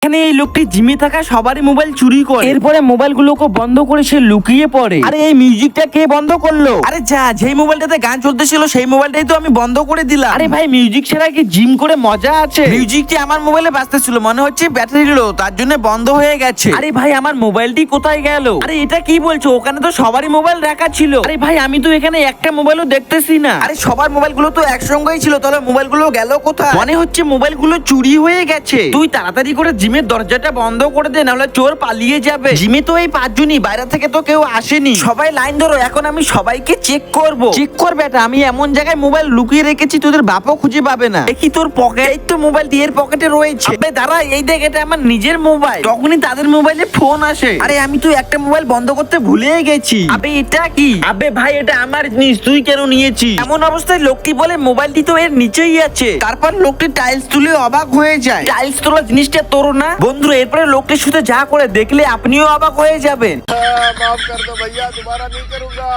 এখানে এই লোকটি জিমে থাকা সবারই মোবাইল চুরি করে, এরপরে মোবাইল গুলোকে বন্ধ করে সে লুকিয়ে পড়ে। আরে এই মিউজিকটা কে বন্ধ করলো? আরে যা, যেই মোবাইলটাতে গান চলতেছিল সেই মোবাইলটাই তো আমি বন্ধ করে দিলাম। আরে ভাই, মিউজিক ছাড়া কি জিম করে মজা আছে? মিউজিকটি আমার মোবাইলে বাজতেছিল, মনে হচ্ছে ব্যাটারি লো, তার জন্য বন্ধ হয়ে গেছে। আরে ভাই, আমার মোবাইলটি কোথায় গেল? আরে এটা কি বলছো? ওখানে তো সবারই মোবাইল রাখা ছিল। আরে ভাই, আমি তো এখানে একটা মোবাইলও দেখতেছি না। আরে সবার মোবাইলগুলো তো একসঙ্গেই ছিল, তাহলে মোবাইলগুলো গেল কোথায়? মনে হচ্ছে মোবাইলগুলো চুরি হয়ে গেছে। তুই তাড়াতাড়ি করে জিমের দরজাটা বন্ধ করে দে, নাহলে চোর পালিয়ে যাবে। জিমে তো এই 5 জনই, বাইরে থেকে তো কেউ আসেনি। সবাই লাইন ধরো, এখন আমি সবাইকে চেক করব। চেক কর বেটা, আমি এমন জায়গায় মোবাইল লুকিয়ে রেখেছি তোদের বাপও খুঁজে পাবে না। দেখি তোর পকেট, এই তো মোবাইল এর পকেটে রয়েছে। আবে দাঁড়া, এই দেখ, এটা আমার নিজের মোবাইল। তখনই তাদের মোবাইলে ফোন আসে। আরে আমি তো একটা মোবাইল বন্ধ করতে ভুলেই গেছি। আবে এটা কি? আবে ভাই, এটা আমার জিনিস, তুই কেন নিয়েছিস? এমন অবস্থায় লোকটি বলে মোবাইলটি তো এর নিচেই আছে। তারপর লোকটি টাইলস তুলে অবাক হয়ে যায়। টাইলস তোলা জিনিসটা তোর না? বন্ধুরা, এরপরে লোকটির সাথে যা করে দেখলে আপনিও অবাক হয়ে যাবেন। माफ कर दो भैया, दोबारा नहीं करूंगा।